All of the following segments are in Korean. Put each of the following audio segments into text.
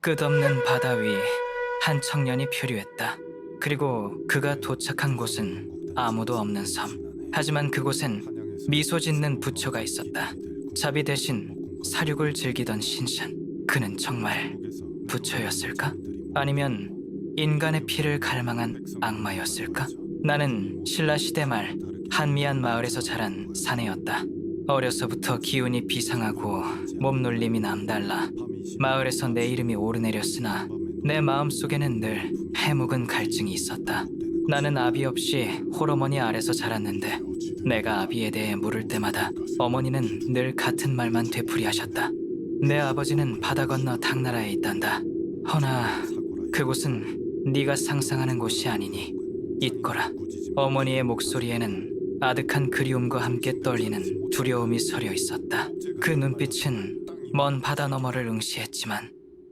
끝없는 바다 위 한 청년이 표류했다. 그리고 그가 도착한 곳은 아무도 없는 섬. 하지만 그곳엔 미소 짓는 부처가 있었다. 자비 대신 사륙을 즐기던 신선. 그는 정말 부처였을까? 아니면 인간의 피를 갈망한 악마였을까? 나는 신라시대 말 한미안 마을에서 자란 사내였다. 어려서부터 기운이 비상하고 몸놀림이 남달라 마을에서 내 이름이 오르내렸으나 내 마음속에는 늘 해묵은 갈증이 있었다. 나는 아비 없이 홀어머니 아래서 자랐는데 내가 아비에 대해 물을 때마다 어머니는 늘 같은 말만 되풀이하셨다. 내 아버지는 바다 건너 당나라에 있단다. 허나 그곳은 네가 상상하는 곳이 아니니 잊거라. 어머니의 목소리에는 아득한 그리움과 함께 떨리는 두려움이 서려 있었다. 그 눈빛은 먼 바다 너머를 응시했지만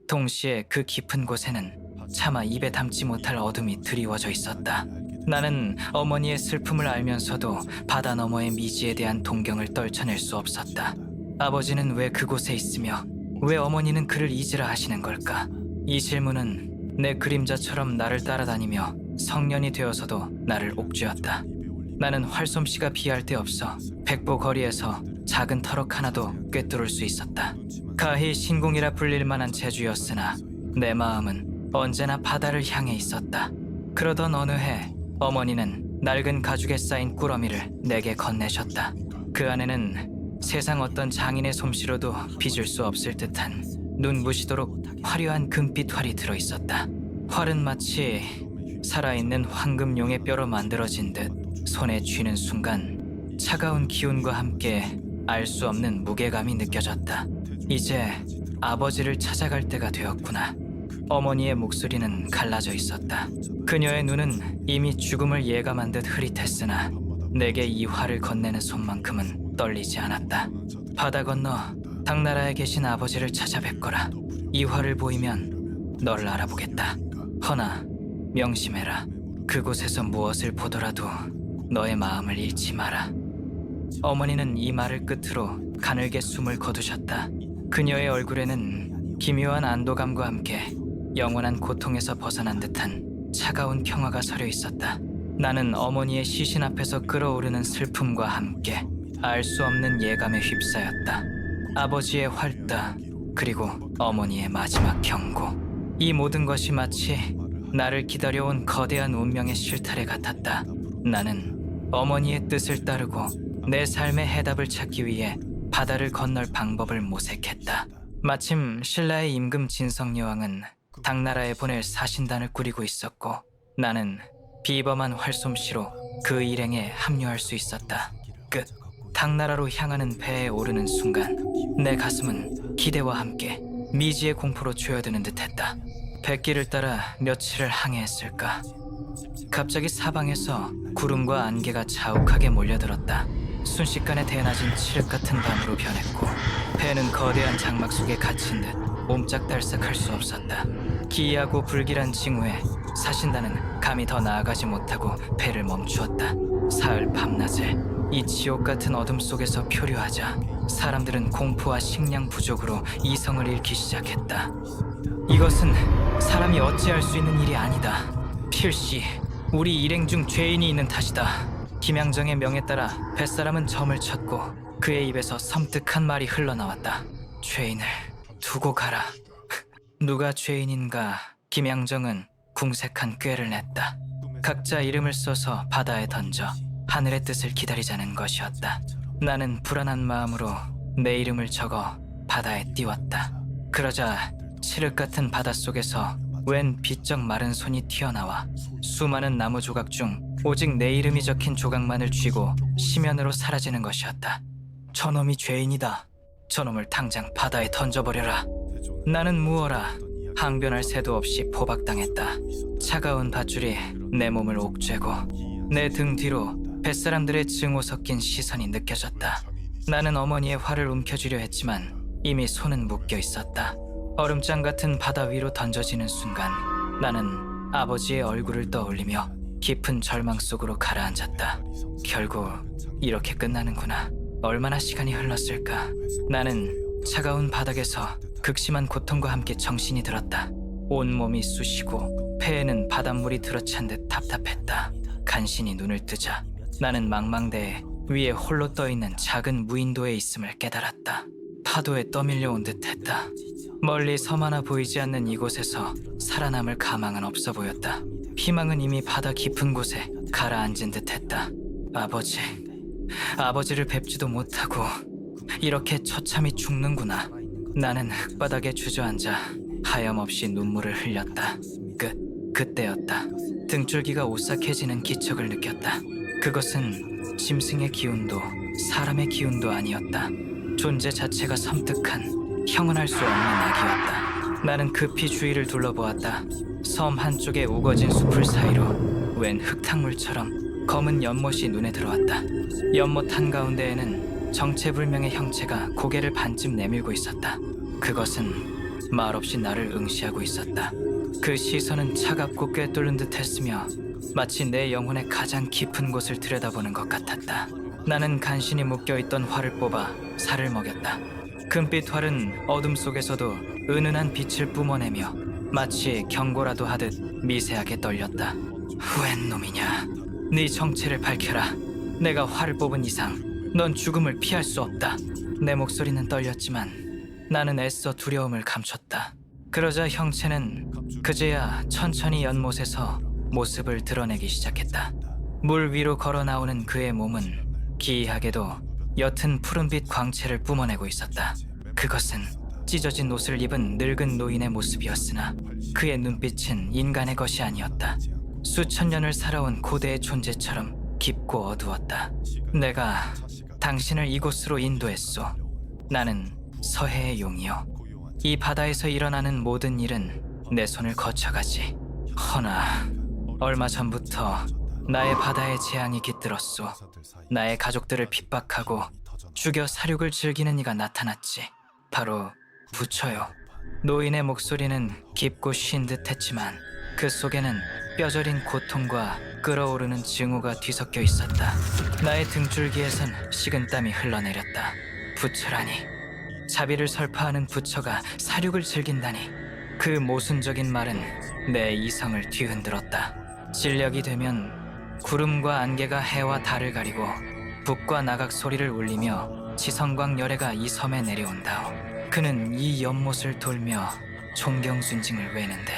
동시에 그 깊은 곳에는 차마 입에 담지 못할 어둠이 드리워져 있었다. 나는 어머니의 슬픔을 알면서도 바다 너머의 미지에 대한 동경을 떨쳐낼 수 없었다. 아버지는 왜 그곳에 있으며 왜 어머니는 그를 잊으라 하시는 걸까? 이 질문은 내 그림자처럼 나를 따라다니며 성년이 되어서도 나를 옥죄었다. 나는 활솜씨가 비할 데 없어 백보 거리에서 작은 터럭 하나도 꿰뚫을 수 있었다. 가히 신공이라 불릴 만한 재주였으나 내 마음은 언제나 바다를 향해 있었다. 그러던 어느 해 어머니는 낡은 가죽에 쌓인 꾸러미를 내게 건네셨다. 그 안에는 세상 어떤 장인의 솜씨로도 빚을 수 없을 듯한 눈부시도록 화려한 금빛 활이 들어있었다. 활은 마치 살아있는 황금용의 뼈로 만들어진 듯 손에 쥐는 순간 차가운 기운과 함께 알 수 없는 무게감이 느껴졌다. 이제 아버지를 찾아갈 때가 되었구나. 어머니의 목소리는 갈라져 있었다. 그녀의 눈은 이미 죽음을 예감한 듯 흐릿했으나 내게 이 활을 건네는 손만큼은 떨리지 않았다. 바다 건너 당나라에 계신 아버지를 찾아뵙거라. 이 활을 보이면 너를 알아보겠다. 허나 명심해라. 그곳에서 무엇을 보더라도 너의 마음을 잃지 마라. 어머니는 이 말을 끝으로 가늘게 숨을 거두셨다. 그녀의 얼굴에는 기묘한 안도감과 함께 영원한 고통에서 벗어난 듯한 차가운 평화가 서려 있었다. 나는 어머니의 시신 앞에서 끓어오르는 슬픔과 함께 알 수 없는 예감에 휩싸였다. 아버지의 활다, 그리고 어머니의 마지막 경고. 이 모든 것이 마치 나를 기다려온 거대한 운명의 실타래 같았다. 나는 어머니의 뜻을 따르고 내 삶의 해답을 찾기 위해 바다를 건널 방법을 모색했다. 마침 신라의 임금 진성여왕은 당나라에 보낼 사신단을 꾸리고 있었고 나는 비범한 활솜씨로 그 일행에 합류할 수 있었다. 끝. 당나라로 향하는 배에 오르는 순간 내 가슴은 기대와 함께 미지의 공포로 조여드는 듯했다. 백길을 따라 며칠을 항해했을까. 갑자기 사방에서 구름과 안개가 자욱하게 몰려들었다. 순식간에 대낮은 칠흑 같은 밤으로 변했고 배는 거대한 장막 속에 갇힌 듯 옴짝달싹할 수 없었다. 기이하고 불길한 징후에 사신단은 감히 더 나아가지 못하고 배를 멈추었다. 사흘 밤낮을 이 지옥 같은 어둠 속에서 표류하자 사람들은 공포와 식량 부족으로 이성을 잃기 시작했다. 이것은 사람이 어찌할 수 있는 일이 아니다. 필시 우리 일행 중 죄인이 있는 탓이다. 김양정의 명에 따라 뱃사람은 점을 쳤고 그의 입에서 섬뜩한 말이 흘러나왔다. 죄인을 두고 가라. 누가 죄인인가? 김양정은 궁색한 꾀를 냈다. 각자 이름을 써서 바다에 던져 하늘의 뜻을 기다리자는 것이었다. 나는 불안한 마음으로 내 이름을 적어 바다에 띄웠다. 그러자 칠흑 같은 바닷속에서 웬 비쩍 마른 손이 튀어나와 수많은 나무 조각 중 오직 내 이름이 적힌 조각만을 쥐고 심연으로 사라지는 것이었다. 저놈이 죄인이다. 저놈을 당장 바다에 던져버려라. 나는 무어라. 항변할 새도 없이 포박당했다. 차가운 밧줄이 내 몸을 옥죄고 내 등 뒤로 뱃사람들의 증오 섞인 시선이 느껴졌다. 나는 어머니의 활을 움켜쥐려 했지만 이미 손은 묶여 있었다. 얼음장 같은 바다 위로 던져지는 순간 나는 아버지의 얼굴을 떠올리며 깊은 절망 속으로 가라앉았다. 결국 이렇게 끝나는구나. 얼마나 시간이 흘렀을까. 나는 차가운 바닥에서 극심한 고통과 함께 정신이 들었다. 온몸이 쑤시고 폐에는 바닷물이 들어찬 듯 답답했다. 간신히 눈을 뜨자 나는 망망대해 위에 홀로 떠있는 작은 무인도에 있음을 깨달았다. 파도에 떠밀려온 듯했다. 멀리 섬 하나 보이지 않는 이곳에서 살아남을 가망은 없어 보였다. 희망은 이미 바다 깊은 곳에 가라앉은 듯했다. 아버지를 뵙지도 못하고 이렇게 처참히 죽는구나. 나는 흙바닥에 주저앉아 하염없이 눈물을 흘렸다. 그때였다. 등줄기가 오싹해지는 기척을 느꼈다. 그것은 짐승의 기운도 사람의 기운도 아니었다. 존재 자체가 섬뜩한 형언할 수 없는 악이었다. 나는 급히 주위를 둘러보았다. 섬 한쪽에 우거진 숲을 사이로 웬 흙탕물처럼 검은 연못이 눈에 들어왔다. 연못 한가운데에는 정체불명의 형체가 고개를 반쯤 내밀고 있었다. 그것은 말없이 나를 응시하고 있었다. 그 시선은 차갑고 꿰뚫는 듯했으며 마치 내 영혼의 가장 깊은 곳을 들여다보는 것 같았다. 나는 간신히 묶여있던 활을 뽑아 살을 먹였다. 금빛 활은 어둠 속에서도 은은한 빛을 뿜어내며 마치 경고라도 하듯 미세하게 떨렸다. 웬 놈이냐? 네 정체를 밝혀라. 내가 활을 뽑은 이상 넌 죽음을 피할 수 없다. 내 목소리는 떨렸지만 나는 애써 두려움을 감췄다. 그러자 형체는 그제야 천천히 연못에서 모습을 드러내기 시작했다. 물 위로 걸어 나오는 그의 몸은 기이하게도 옅은 푸른빛 광채를 뿜어내고 있었다. 그것은 찢어진 옷을 입은 늙은 노인의 모습이었으나 그의 눈빛은 인간의 것이 아니었다. 수천 년을 살아온 고대의 존재처럼 깊고 어두웠다. 내가 당신을 이곳으로 인도했소. 나는 서해의 용이요. 이 바다에서 일어나는 모든 일은 내 손을 거쳐가지. 허나 얼마 전부터 나의 바다에 재앙이 깃들었소. 나의 가족들을 핍박하고 죽여 사륙을 즐기는 이가 나타났지. 바로 부처요. 노인의 목소리는 깊고 쉰 듯했지만 그 속에는 뼈저린 고통과 끓어오르는 증오가 뒤섞여 있었다. 나의 등줄기에선 식은땀이 흘러내렸다. 부처라니. 자비를 설파하는 부처가 사륙을 즐긴다니. 그 모순적인 말은 내 이성을 뒤흔들었다. 진력이 되면 구름과 안개가 해와 달을 가리고 북과 남악 소리를 울리며 지성광 열애가 이 섬에 내려온다오. 그는 이 연못을 돌며 존경순징을 외는데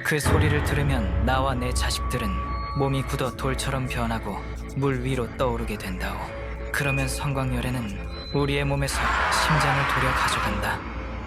그 소리를 들으면 나와 내 자식들은 몸이 굳어 돌처럼 변하고 물 위로 떠오르게 된다오. 그러면 성광열애는 우리의 몸에서 심장을 도려 가져간다.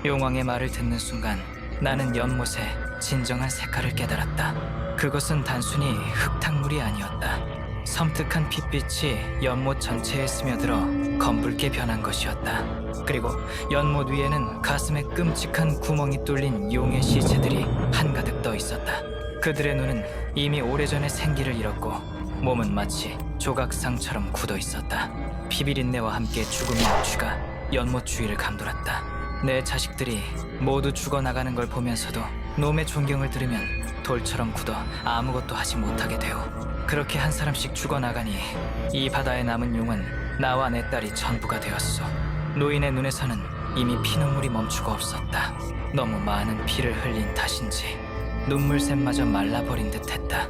용왕의 말을 듣는 순간 나는 연못의 진정한 색깔을 깨달았다. 그것은 단순히 흙탕물이 아니었다. 섬뜩한 핏빛이 연못 전체에 스며들어 검붉게 변한 것이었다. 그리고 연못 위에는 가슴에 끔찍한 구멍이 뚫린 용의 시체들이 한가득 떠 있었다. 그들의 눈은 이미 오래전에 생기를 잃었고 몸은 마치 조각상처럼 굳어 있었다. 피비린내와 함께 죽음의 악취가 연못 주위를 감돌았다. 내 자식들이 모두 죽어나가는 걸 보면서도 놈의 존경을 들으면 돌처럼 굳어 아무것도 하지 못하게 되오. 그렇게 한 사람씩 죽어나가니 이 바다에 남은 용은 나와 내 딸이 전부가 되었소. 노인의 눈에서는 이미 피눈물이 멈추고 없었다. 너무 많은 피를 흘린 탓인지 눈물샘마저 말라버린 듯했다.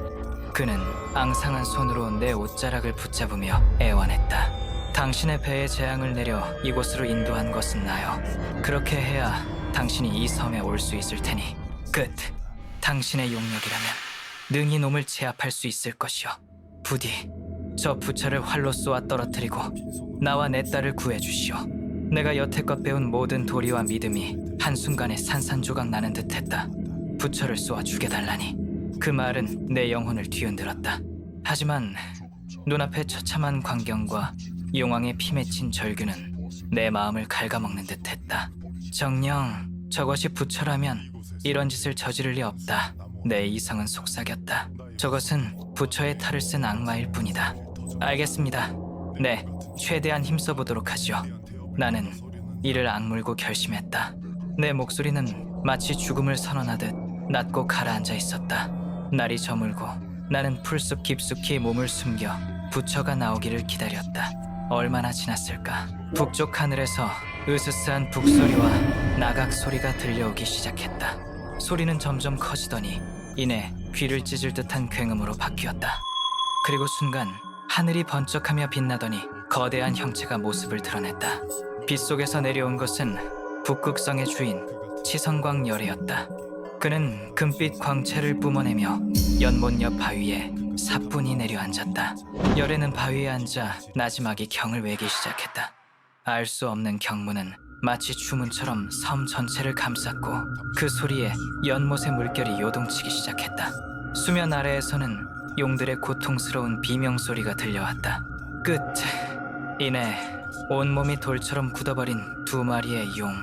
그는 앙상한 손으로 내 옷자락을 붙잡으며 애원했다. 당신의 배에 재앙을 내려 이곳으로 인도한 것은 나요. 그렇게 해야 당신이 이 섬에 올 수 있을 테니 끝. 당신의 용력이라면 능히 놈을 제압할 수 있을 것이오. 부디 저 부처를 활로 쏘아 떨어뜨리고 나와 내 딸을 구해주시오. 내가 여태껏 배운 모든 도리와 믿음이 한순간에 산산조각 나는 듯했다. 부처를 쏘아 죽여달라니. 그 말은 내 영혼을 뒤흔들었다. 하지만 눈앞의 처참한 광경과 용왕의 피 맺힌 절규는 내 마음을 갉아먹는 듯했다. 정녕 저것이 부처라면 이런 짓을 저지를 리 없다. 내 이성은 속삭였다. 저것은 부처의 탈을 쓴 악마일 뿐이다. 알겠습니다. 네, 최대한 힘써보도록 하죠. 나는 이를 악물고 결심했다. 내 목소리는 마치 죽음을 선언하듯 낮고 가라앉아 있었다. 날이 저물고 나는 풀숲 깊숙이 몸을 숨겨 부처가 나오기를 기다렸다. 얼마나 지났을까? 북쪽 하늘에서 으스스한 북소리와 나각 소리가 들려오기 시작했다. 소리는 점점 커지더니 이내 귀를 찢을 듯한 굉음으로 바뀌었다. 그리고 순간 하늘이 번쩍하며 빛나더니 거대한 형체가 모습을 드러냈다. 빗속에서 내려온 것은 북극성의 주인 치성광 열애였다. 그는 금빛 광채를 뿜어내며 연못 옆 바위에 사뿐히 내려앉았다. 열애는 바위에 앉아 나지막이 경을 외기 시작했다. 알 수 없는 경무는 마치 주문처럼 섬 전체를 감쌌고 그 소리에 연못의 물결이 요동치기 시작했다. 수면 아래에서는 용들의 고통스러운 비명소리가 들려왔다. 끝. 이내 온몸이 돌처럼 굳어버린 두 마리의 용.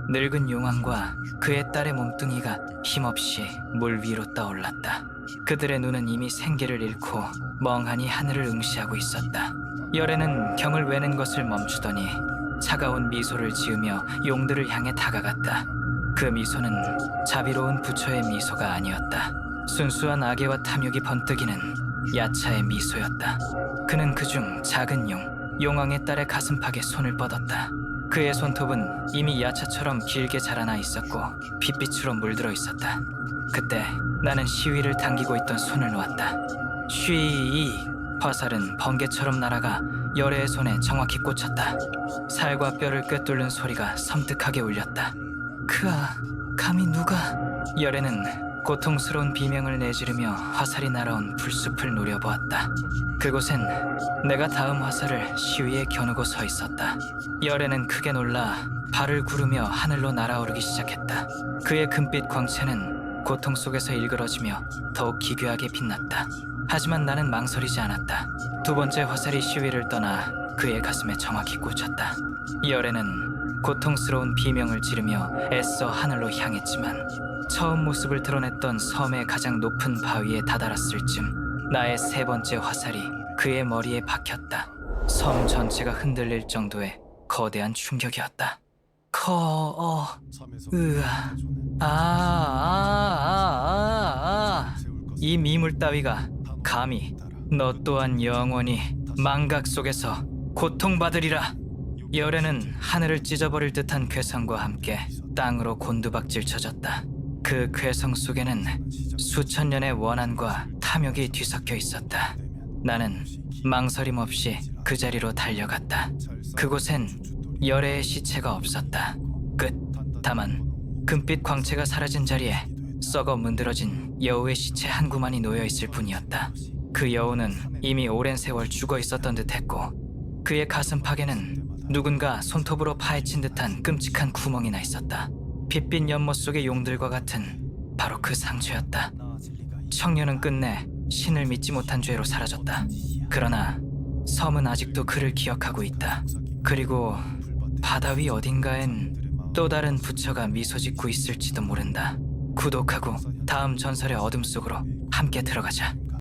늙은 용왕과 그의 딸의 몸뚱이가 힘없이 물 위로 떠올랐다. 그들의 눈은 이미 생기를 잃고 멍하니 하늘을 응시하고 있었다. 열애는 경을 외는 것을 멈추더니 차가운 미소를 지으며 용들을 향해 다가갔다. 그 미소는 자비로운 부처의 미소가 아니었다. 순수한 악의와 탐욕이 번뜩이는 야차의 미소였다. 그는 그중 작은 용왕의 딸의 가슴팍에 손을 뻗었다. 그의 손톱은 이미 야차처럼 길게 자라나 있었고 핏빛으로 물들어 있었다. 그때 나는 시위를 당기고 있던 손을 놓았다. 쉬이. 화살은 번개처럼 날아가 열애의 손에 정확히 꽂혔다. 살과 뼈를 꿰뚫는 소리가 섬뜩하게 울렸다. 그아, 감히 누가... 열애는 고통스러운 비명을 내지르며 화살이 날아온 풀숲을 노려보았다. 그곳엔 내가 다음 화살을 시위에 겨누고 서 있었다. 열애는 크게 놀라 발을 구르며 하늘로 날아오르기 시작했다. 그의 금빛 광채는 고통 속에서 일그러지며 더욱 기괴하게 빛났다. 하지만 나는 망설이지 않았다. 두 번째 화살이 시위를 떠나 그의 가슴에 정확히 꽂혔다. 열애는 고통스러운 비명을 지르며 애써 하늘로 향했지만 처음 모습을 드러냈던 섬의 가장 높은 바위에 다다랐을 즈음 나의 세 번째 화살이 그의 머리에 박혔다. 섬 전체가 흔들릴 정도의 거대한 충격이었다. 이 미물 따위가 감히 너 또한 영원히 망각 속에서 고통받으리라. 열애는 하늘을 찢어버릴 듯한 괴성과 함께 땅으로 곤두박질 쳐졌다. 그 괴성 속에는 수천 년의 원한과 탐욕이 뒤섞여 있었다. 나는 망설임 없이 그 자리로 달려갔다. 그곳엔 열애의 시체가 없었다. 끝. 다만 금빛 광채가 사라진 자리에 썩어 문드러진 여우의 시체 한 구만이 놓여있을 뿐이었다. 그 여우는 이미 오랜 세월 죽어 있었던 듯했고 그의 가슴팍에는 누군가 손톱으로 파헤친 듯한 끔찍한 구멍이 나 있었다. 핏빛 연못 속의 용들과 같은 바로 그 상처였다. 청년은 끝내 신을 믿지 못한 죄로 사라졌다. 그러나 섬은 아직도 그를 기억하고 있다. 그리고 바다 위 어딘가엔 또 다른 부처가 미소 짓고 있을지도 모른다. 구독하고 다음 전설의 어둠 속으로 함께 들어가자.